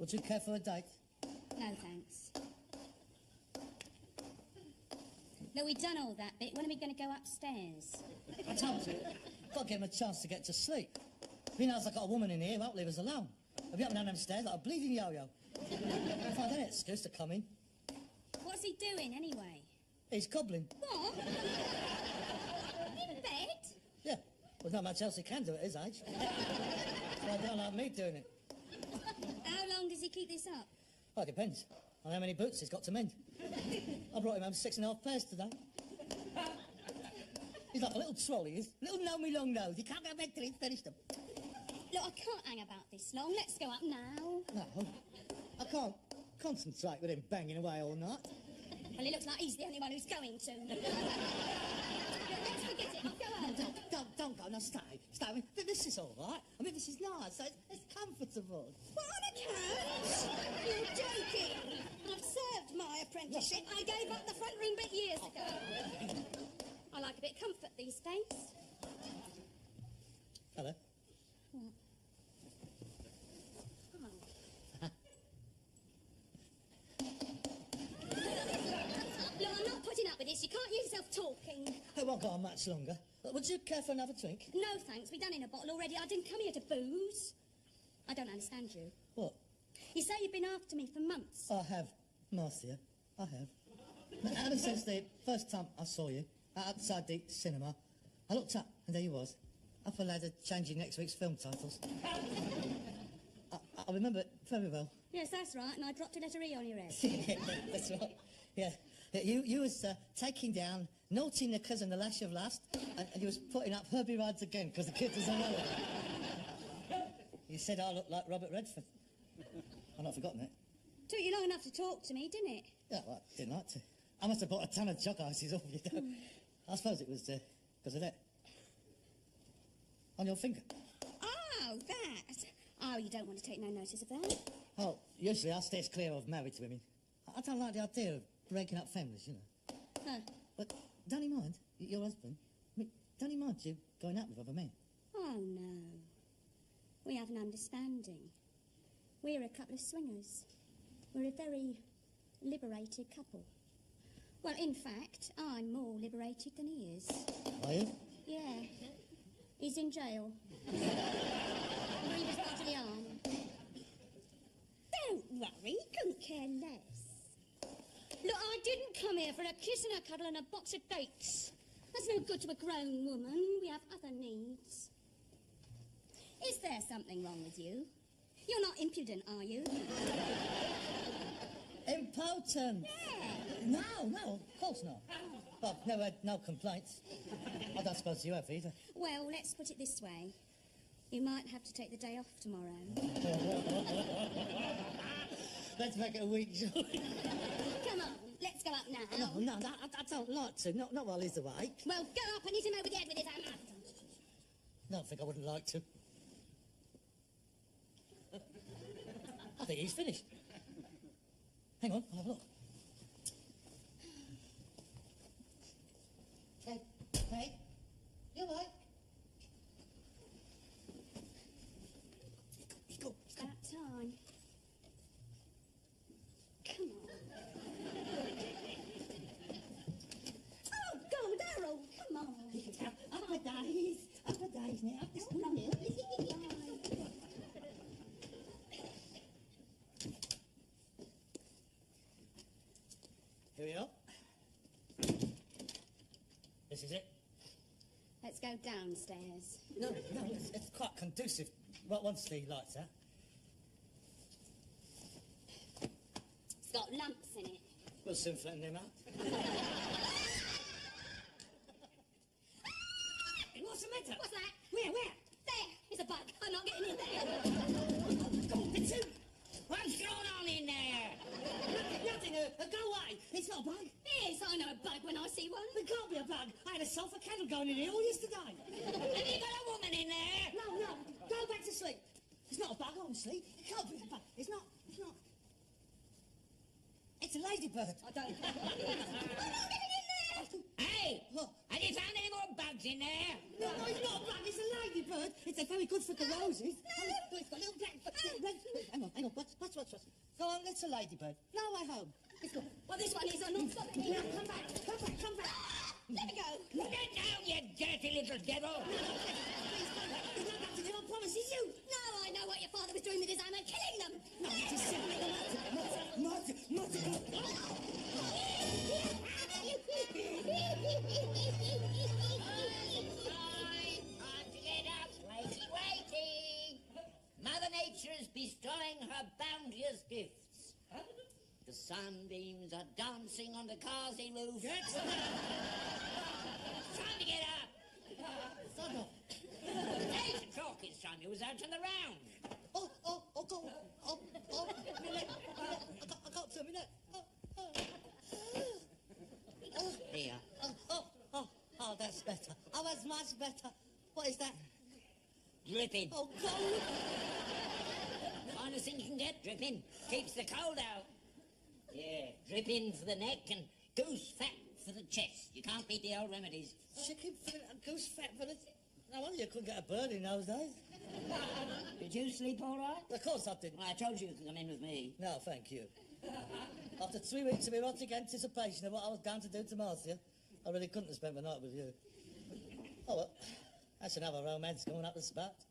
Would you care for a date? No, thanks. Though we've done all that bit, when are we going to go upstairs? I told you. Got to give him a chance to get to sleep. He knows I've got a woman in here who won't leave us alone. I'll be up and down them stairs like a bleeding yo-yo. I'll find any excuse to come in. What's he doing, anyway? He's cobbling. What? In bed? Yeah. There's not much else he can do at his age. Well, I don't like me doing it. How long does he keep this up? Well, it depends on how many boots he's got to mend. I brought him home 6.5 pairs today. He's like a little trolley, he is. Little know-me-long nose. He can't go to bed till he's finished them. Look, I can't hang about this long. Let's go up now. No, I can't concentrate with him banging away all night. Well, it looks like he's the only one who's going to. Look, let's forget it. Go on. Don't go. No, stay. I mean, this is all right. I mean, this is nice. It's comfortable. What, on a couch? You're joking. I've served my apprenticeship. I gave up the front room bit years ago. I like a bit of comfort these days. Hello. What? Come on. Look, I'm not putting up with this. You can't use yourself talking. It won't go on much longer. Would you care for another drink? No, thanks. We've done in a bottle already. I didn't come here to booze. I don't understand you. What? You say you've been after me for months. I have, Marcia. I have. Ever since the first time I saw you, outside the cinema, I looked up and there you was. Up a ladder changing next week's film titles. I remember it very well. Yes, that's right, and I dropped a letter E on your head. Yeah, that's right. Yeah. You was taking down Naughty Knickers and the Lash of Lust, and you was putting up Herbie Rides Again, because the kids was all over. You said I looked like Robert Redford. I've not forgotten it. Took you long enough to talk to me, didn't it? Yeah, well, I didn't like to. I must have bought a ton of jock ices off you, though. I suppose it was because of that. On your finger. Oh, that. Oh, you don't want to take no notice of that? Oh, usually I stay clear of married women. I don't like the idea of breaking up families, you know. No. But don't he mind, your husband? I mean, don't he mind you going out with other men? Oh, no. We have an understanding. We're a couple of swingers. We're a very liberated couple. Well, in fact, I'm more liberated than he is. Are you? Yeah. He's in jail. He was badly armed. Don't worry, couldn't care less. Look, I didn't come here for a kiss and a cuddle and a box of dates. That's no good to a grown woman. We have other needs. Is there something wrong with you? You're not impudent, are you? Impotent? Yeah. No, of course not. Well, I've never had no complaints. I don't suppose you have either. Well, let's put it this way. You might have to take the day off tomorrow. Let's make it a week, shall we? Come on, let's go up now. No, I don't like to. Not while he's awake. Well, go up and hit him over the head with his hammer. No, I think I wouldn't like to. I think he's finished. Hang on, I'll have a look. Hey, you all right? He's gone. It's about time. Come on. Oh, go on, Daryl. Come on. Up a days now. Here we are. This is it. Let's go downstairs. No, it's quite conducive once the lights out. It's got lumps in it. We'll soon flatten them out. What's the matter? What's that? Where? There. It's a bug. I'm not getting in there. Go on, it's him. What's going on in there? Nothing. Go away. It's not a bug. Yes, I know a bug when I see one. There can't be a bug. I had a sulphur candle going in here all yesterday. Have you got a woman in there? No. Go back to sleep. It's not a bug, honestly. It can't be a bug. It's not. It's a ladybird. I don't. I'm not getting in there. Hey, Hey! What? Have you found any more bugs in there? No, it's not a bug, it's a ladybird. It's a very good for the roses. No, it's got little black... Hang on, watch. Go on, it's a ladybird. No way home. It's good. Well, this one is. I'm not stopping No, here. come back. Let me go. Put it down, you dirty little devil! There's no back to you, I promise, it's you. No, I know what your father was doing with his hammer, killing them. No, it is silly. Time to get up. Wakey. Mother Nature is bestowing her bounteous gifts. The sunbeams are dancing on the carsey roof. Time to get up. Son of... Hey, the clock, it's time you was out on the round. My leg. I can't turn my neck. Here. Oh, that's better. Oh, that's much better. What is that? Dripping. Oh, God. Finest thing you can get, dripping. Keeps the cold out. Yeah, dripping for the neck and goose fat for the chest. You can't beat the old remedies. Chicken for the goose fat for the... No wonder you couldn't get a bird in those days. Did you sleep all right? Of course I didn't. Well, I told you you could come in with me. No, thank you. After 3 weeks of erotic anticipation of what I was going to do to Marcia, I really couldn't have spent the night with you. Oh, well, that's another romance going up the spout.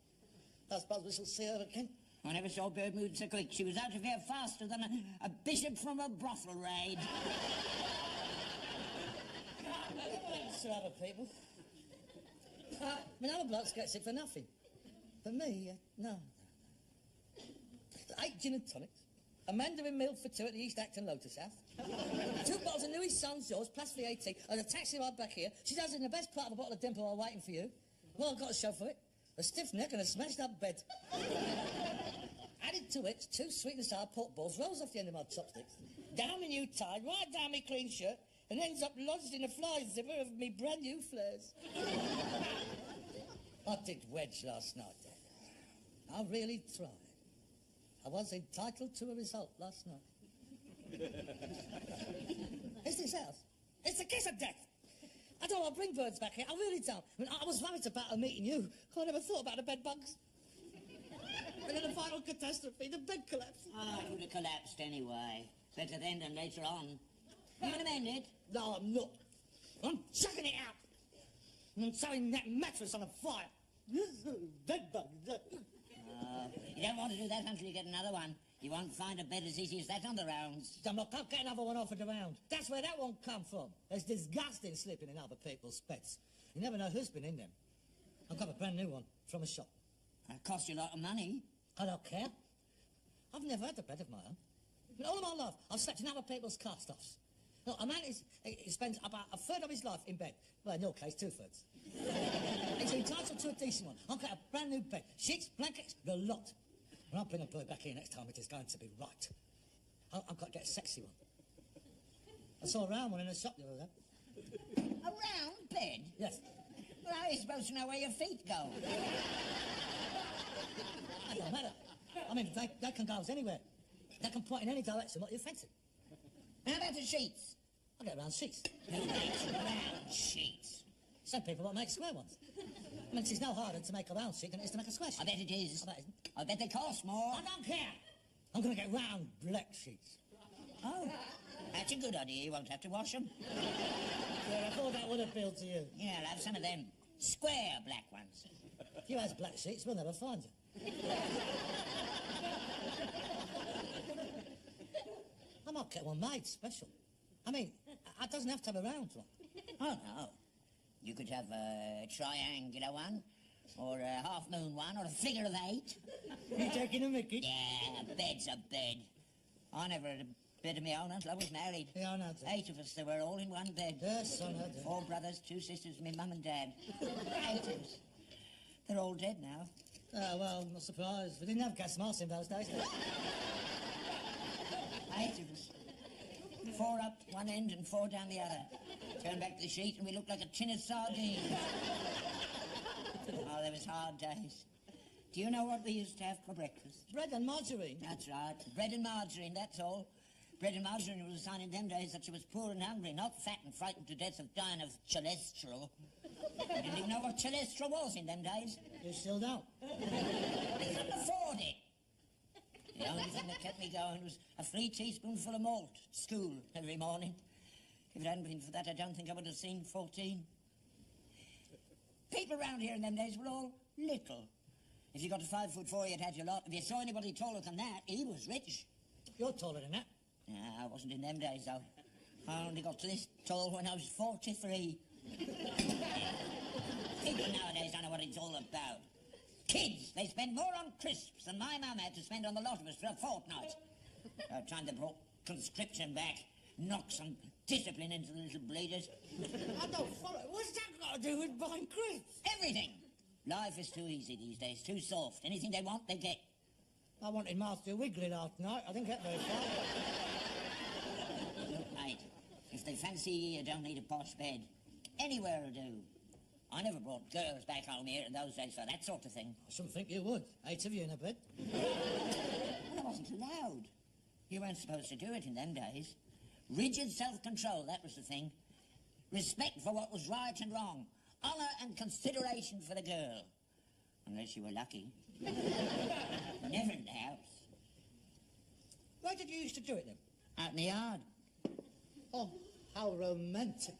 I suppose we shall see her again. I never saw bird moved so quick. She was out of here faster than a bishop from a brothel raid. So other people. I mean, other blokes gets it for nothing. For me, no. 8 gin and tonics, a mandarin meal for 2 at the East Acton Lotus House, 2 bottles of Louis Sans yours plus VAT, and a taxi ride back here. She does it in the best part of a bottle of Dimple while waiting for you. Well, I've got a show for it. A stiff neck and a smashed up bed. Added to it, 2 sweet and sour pork balls, rolls off the end of my chopsticks. Down my new tie, right down my clean shirt, and ends up lodged in a fly zipper of me brand new flares. I did wedge last night, Dad. I really tried. I was entitled to a result last night. It's this house. It's the kiss of death. I don't want to bring birds back here. I really don't. I mean, I was worried about her meeting you. I never thought about the bed bugs. And then the final catastrophe, the bed collapse. Oh, it would have collapsed anyway. Better then than later on. You want to mend it? No, I'm not. I'm chucking it out. And I'm throwing that mattress on a fire. Bed bugs. You don't want to do that until you get another one. You won't find a bed as easy as that on the rounds. I'm not going to get another one offered around. That's where that one come from. It's disgusting sleeping in other people's beds. You never know who's been in them. I've got a brand new one from a shop. It cost you a lot of money. I don't care. I've never had a bed of my own. In all of my life, I've slept in other people's cast-offs. No, a man he spends about a third of his life in bed. Well, in your case, 2/3. He's entitled to a decent one. I've got a brand new bed. Sheets, blankets, the lot. When I bring a bird back here next time, it is going to be right. I've got to get a sexy one. I saw a round one in a shop the other day. A round bed? Yes. Well, how are you supposed to know where your feet go? It don't matter. I mean, they can go anywhere. They can point in any direction what you fancy. How about the sheets? I get round sheets. Who makes round sheets? Some people won't make square ones. I mean, it's no harder to make a round sheet than it is to make a square sheet. I bet it is. I bet it isn't. I bet they cost more. I don't care. I'm going to get round black sheets. Oh, that's a good idea. You won't have to wash them. Yeah, I thought that would appeal to you. Yeah, I'll have some of them. Square black ones. If you has black sheets, we'll never find you. I might get one made special. I mean, it doesn't have to have a round one. Oh, no. You could have a triangular one, or a half-moon one, or a figure of 8. You taking a mickey? Yeah, a bed's a bed. I never had a bed of my own until I was married. Yeah, I know. 8 of us, they were all in one bed. Yes, I know. 4 brothers, 2 sisters, me mum and dad. 8 of us. They're all dead now. Oh, well, I'm not surprised. We didn't have gas masks in those days. 8 of us. 4 up one end and 4 down the other. Turn back the sheet and we looked like a tin of sardines. Oh, there was hard days. Do you know what we used to have for breakfast? Bread and margarine. That's right. Bread and margarine, that's all. Bread and margarine was a sign in them days that she was poor and hungry, not fat and frightened to death of dying of cholesterol. I didn't even know what cholesterol was in them days. You still don't? I couldn't afford it. The only thing that kept me going was a free teaspoonful of malt at school every morning. If it hadn't been for that, I don't think I would have seen 14. People round here in them days were all little. If you got to 5'4", you'd had your lot. If you saw anybody taller than that, he was rich. You're taller than that. I wasn't in them days, though. I only got to this tall when I was 43. People nowadays don't know what it's all about. Kids, they spend more on crisps than my mum had to spend on the lot of us for a fortnight. Time they brought conscription back, knocked some discipline into the little bleeders. I don't follow. What's that got to do with buying crisps? Everything. Life is too easy these days, too soft. Anything they want, they get. I wanted Master Wiggly last night. I didn't get very far. Look, mate, if they fancy you don't need a posh bed, anywhere will do. I never brought girls back home here in those days for that sort of thing. I shouldn't think you would. 8 of you in a bed. Well, I wasn't allowed. You weren't supposed to do it in them days. Rigid self-control, that was the thing. Respect for what was right and wrong. Honour and consideration for the girl. Unless you were lucky. Never in the house. Where did you used to do it then? Out in the yard. Oh, how romantic.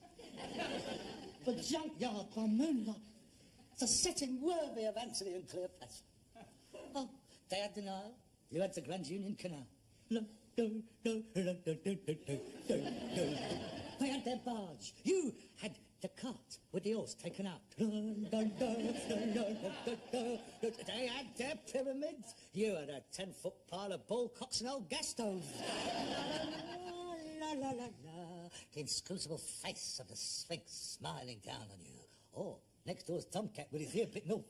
The junkyard by moonlight. It's a setting worthy of Antony and Cleopatra. Oh, they had the Nile, you had the Grand Union Canal. They had their barge, you had the cart with the horse taken out. They had their pyramids, you had a 10-foot pile of bull cocks and old gas stoves. La, la, la, la. The inscrutable face of the Sphinx smiling down on you. Or, next door's Tomcat with his ear bit north.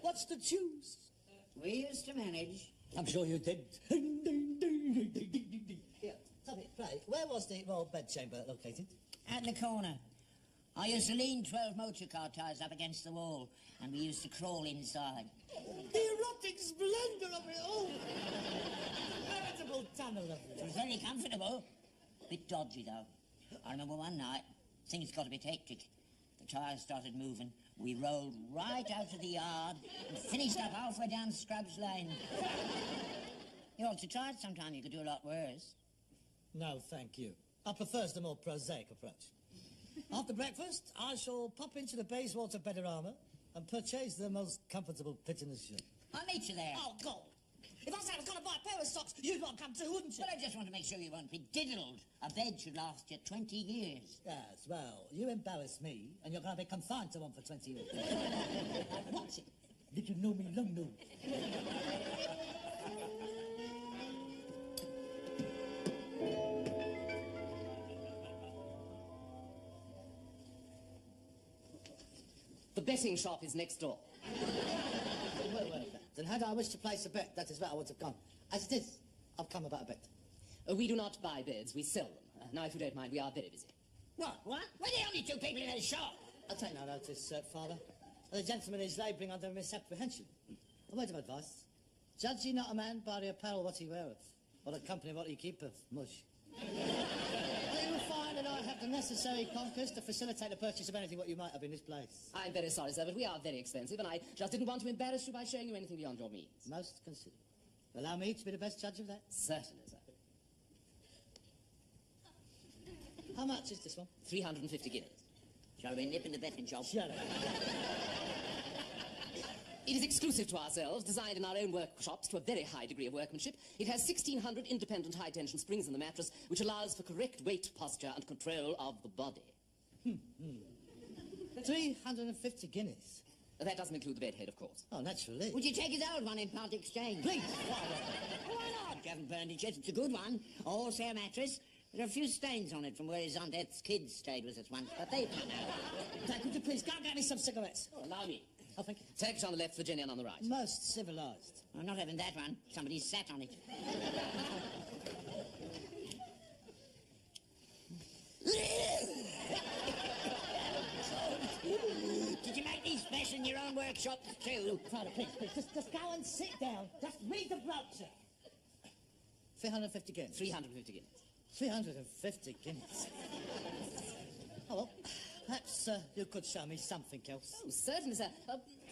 What's the choose? We used to manage. I'm sure you did. Yeah, tell me, play. Where was the royal bedchamber located? Out in the corner. I used to lean 12 motor car tyres up against the wall, and we used to crawl inside. The erotic splendour of it all. Veritable tunnel of It was very comfortable. Bit dodgy, though. I remember one night, things got a bit hectic. The tyres started moving. We rolled right out of the yard and finished up halfway down Scrubs Lane. You ought to try it sometime. You could do a lot worse. No, thank you. I prefer the more prosaic approach. After breakfast, I shall pop into the Bayswater Bed Armour and purchase the most comfortable pit in the ship. I'll meet you there. Oh, God. If I said I was going to buy a pair of socks, you'd want to come too, wouldn't you? Well, I just want to make sure you won't be diddled. A bed should last you 20 years. Yes, well, you embarrass me, and you're going to be confined to one for 20 years. Watch it. Did you know me long no? The betting shop is next door. Wait. Then had I wished to place a bet, that is where I would have gone. As it is, I've come about a bet. We do not buy beds, we sell them. Now, if you don't mind, we are very busy. What? We're the only two people in the shop. I'll take no notice, Father. The gentleman is labouring under misapprehension. A word of advice. Judge ye not a man by the apparel what he weareth, or the company what he keepeth, mush. You will find that I have the necessary conquest to facilitate the purchase of anything what you might have in this place. I'm very sorry, sir, but we are very expensive, and I just didn't want to embarrass you by showing you anything beyond your means. Most considerable. Allow me to be the best judge of that. Certainly, sir. How much is this one? 350 guineas. Shall we nip in the betting shop? Shut up. It is exclusive to ourselves, designed in our own workshops to a very high degree of workmanship. It has 1,600 independent high-tension springs in the mattress, which allows for correct weight, posture, and control of the body. 350 guineas. That doesn't include the bedhead, of course. Oh, naturally. Would you take his old one in part exchange? Please. Why not? You haven't burned it yet. It's a good one. A horsehair mattress. There are a few stains on it from where his Aunt Eth's kids stayed with us once, but they've come out. Dad, could you please go and get me some cigarettes? Oh, allow me. Oh, thank you. Turkish on the left, Virginian on the right. Most civilised. I'm not having that one. Somebody sat on it. Did you make these special in your own workshops too? Father, please, just go and sit down. Just read the brochure. 350 guineas. 350 guineas. 350 guineas. Oh, well, perhaps you could show me something else. Oh, certainly, sir.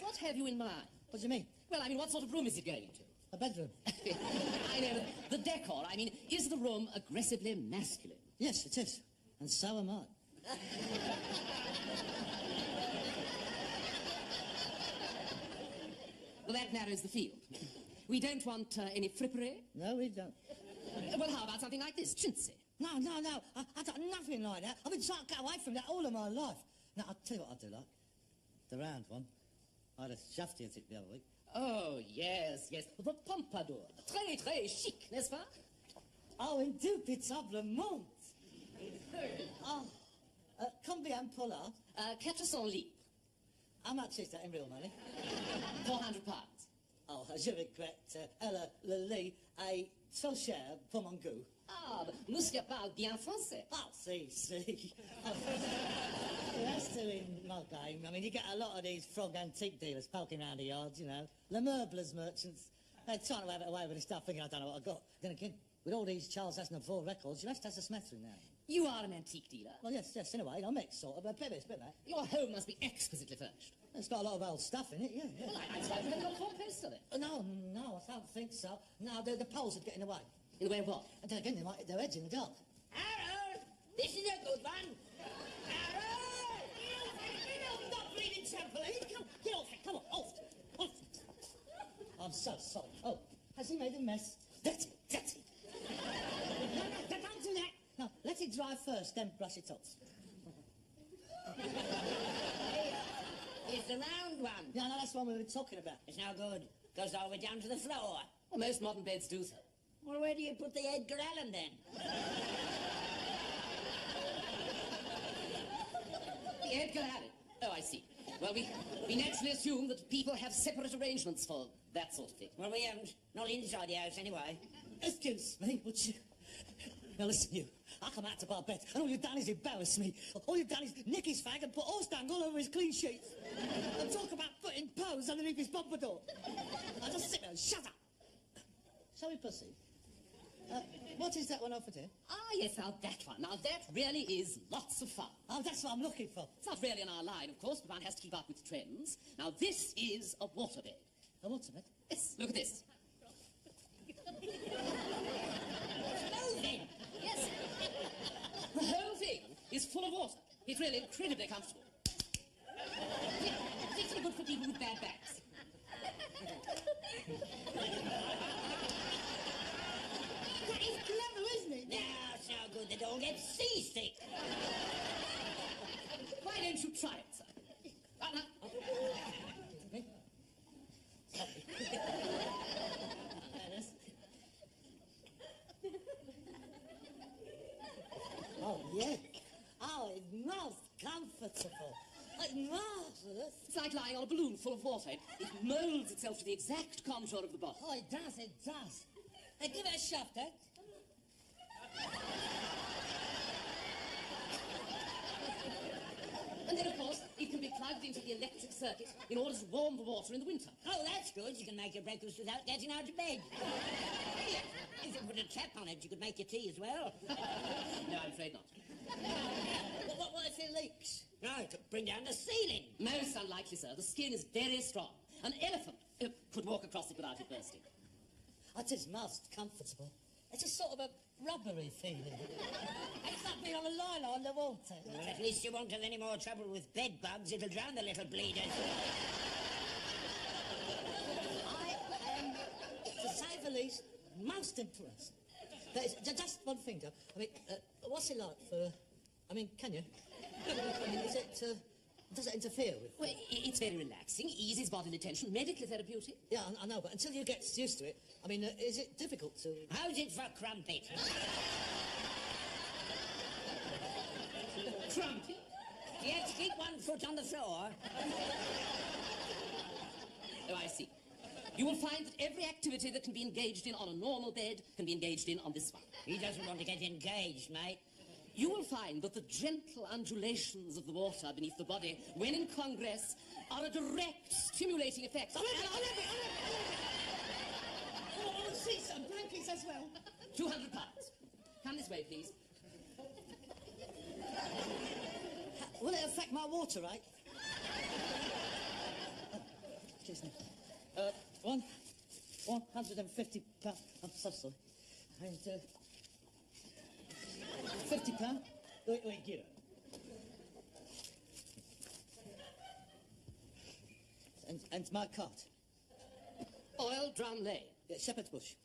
What have you in mind? What do you mean? Well, I mean, what sort of room is it going to? A bedroom. I know, the decor, I mean, is the room aggressively masculine? Yes, it is. And so am I. Well, that narrows the field. We don't want any frippery. No, we don't. Well, how about something like this, chintzy? No. I don't nothing like that. I've been trying to get away from that all of my life. Now, I'll tell you what I do like. The round one. I had a shafty at it the other week. Oh, yes. The pompadour. Très, très chic, n'est-ce pas? Oh, indubitable monde. Oh, combien pour là? 400 livres. How much is that in real money? 400 pounds. Oh, je regrette, elle, le lit, est trop cher pour mon goût. Ah, monsieur parle bien français. Oh, si. That's doing my game. I mean, you get a lot of these frog antique dealers poking around the yards, you know. The meubles merchants. They're trying to have it away with this stuff, thinking I don't know what I've got. Then again, with all these Charles Aznavour records, you have to have a smattering now. You are an antique dealer? Well, yes, in a way. I'm mixed, sort of. A bit, mate. Your home must be exquisitely furnished. It's got a lot of old stuff in it, yeah. Well, I'm surprised you haven't got a four post of it. No, I don't think so. No, the poles would get in the way. In the way of what? And then again, they might hit their heads in the dark. Harold, this is a good one. Harold! Stop reading trampoline. Get off it, come on, off. I'm so sorry. Oh, has he made a mess? Dirty. No, don't do that. No, let it dry first, then brush it off. It's the round one. Yeah, no, that's the one we were talking about. It's no good. Goes all the way down to the floor. Well, most modern beds do so. Well, where do you put the Edgar Allan then? The Edgar Allan. Oh, I see. Well, we naturally assume that people have separate arrangements for that sort of thing. Well, we haven't. Not inside the house, anyway. Excuse me, would you? Now listen, you. I come out to buy a bed, and all you've done is embarrass me. All you've done is nick his fag and put horse dung all over his clean sheets. And talk about putting pearls underneath his pompadour. I just sit there and shut up. Shall we proceed? What is that one offered here? Ah, yes, now that one. Now, that really is lots of fun. Oh, that's what I'm looking for. It's not really in our line, of course, but one has to keep up with trends. Now, this is a waterbed. A waterbed? Yes, look at this. Moving. Yes. The whole thing is full of water. It's really incredibly comfortable. Particularly good for people with bad backs. That is clever, isn't it? No, it's no good. They don't get seasick. Why don't you try it, sir? Oh, yeah. Oh, it's most comfortable. It's marvellous. It's like lying on a balloon full of water. It moulds itself to the exact contour of the bottom. Oh, it does. Hey, give it a shove, Dad. And then, of course, it can be plugged into the electric circuit in order to warm the water in the winter. Oh, that's good. You can make your breakfast without getting out of bed. If you put a tap on it, you could make your tea as well. No, I'm afraid not. What if it leaks? No, it could bring down the ceiling. Most unlikely, sir. The skin is very strong. An elephant could walk across it without it bursting. It is most comfortable. It's a sort of a rubbery feeling. It's like being on a liner on the water. Well, at least you won't have any more trouble with bed bugs. It'll drown the little bleeders. I am, to say the least, most impressed. There's just one thing, though. I mean, what's it like for... I mean, can you? I mean, is it... does it interfere with... Well, it's very relaxing, eases bodily tension, medically therapeutic. Yeah, I know, but until you get used to it, I mean, is it difficult to... How's it for crumpet? Crumpy? Do you have to keep one foot on the floor? Oh, I see. You will find that every activity that can be engaged in on a normal bed can be engaged in on this one. He doesn't want to get engaged, mate. You will find that the gentle undulations of the water beneath the body, when in congress, are a direct stimulating effect. I'll have it. I want to see some blankets as well. £200. Come this way, please. Will it affect my water rate? Excuse me. £150. I'm so sorry. And, £50. Wait, get it. And my card. Oil Drum Lane. Yeah, Shepherd's Bush.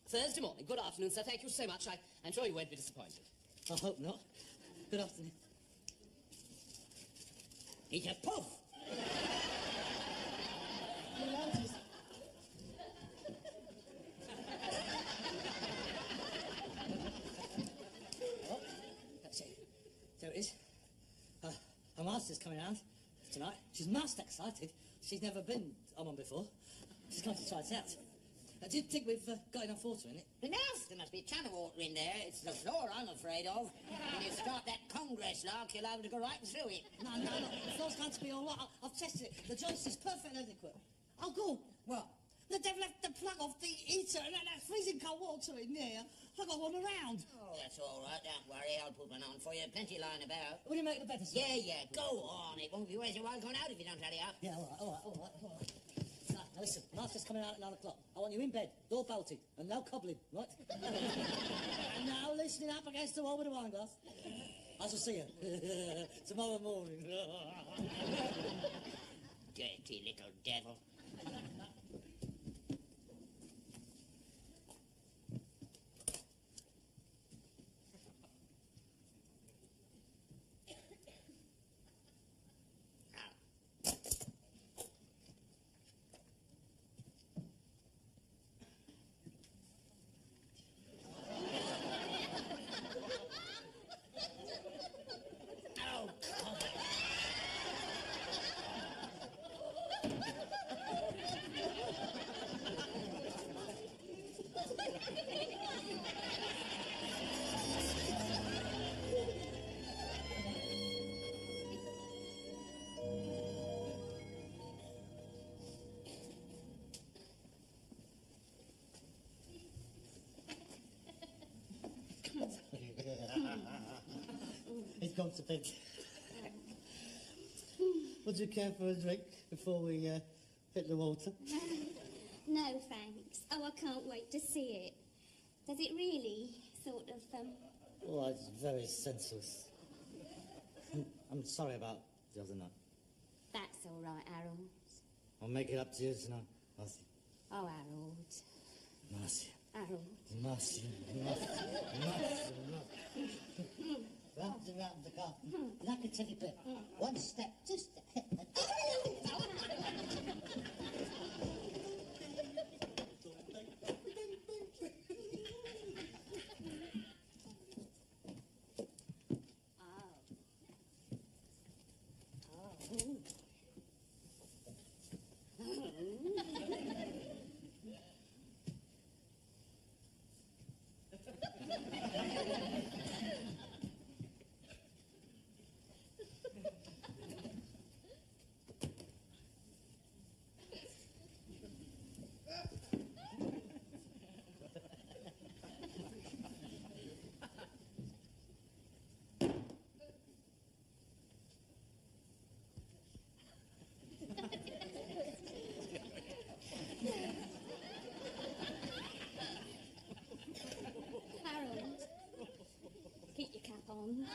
Thursday morning. Good afternoon, sir. Thank you so much. I'm sure you won't be disappointed. I hope not. Good afternoon. It's a poof. Oh, that's it. There it is. Her master's coming out tonight. She's most excited. She's never been on one before. She's going to try it out. Do you think we've got enough water in it? Enough? There must be a ton of water in there. It's the floor I'm afraid of. When you start that Congress lark, you'll have to go right through it. No. The floor's going to be all right. I've tested it. The joist is perfect and adequate. Oh, good. What? They've left the plug off the heater and that freezing cold water in there. I've got one around. Oh, that's all right. Don't worry. I'll put one on for you. Plenty lying about. Will you make the better, sir? Yeah. Go on. It won't be worth your while going out if you don't hurry up. Yeah, all right. Now listen, master's coming out at 9 o'clock. I want you in bed, door bolted, and no cobbling, right? And now listening up against the wall with a wine glass. I shall see you tomorrow morning. Dirty little devil. He's gone to bed. Would you care for a drink before we hit the water? No, thanks. Oh, I can't wait to see it. Does it really sort of, Oh, it's very senseless. I'm sorry about the other night. That's all right, Harold. I'll make it up to you tonight, Marcy. Oh, Harold. Marcy. Harold. Marcy. Round and round the garden, like a teddy bear. One step, two steps. Harold, keep your cap on.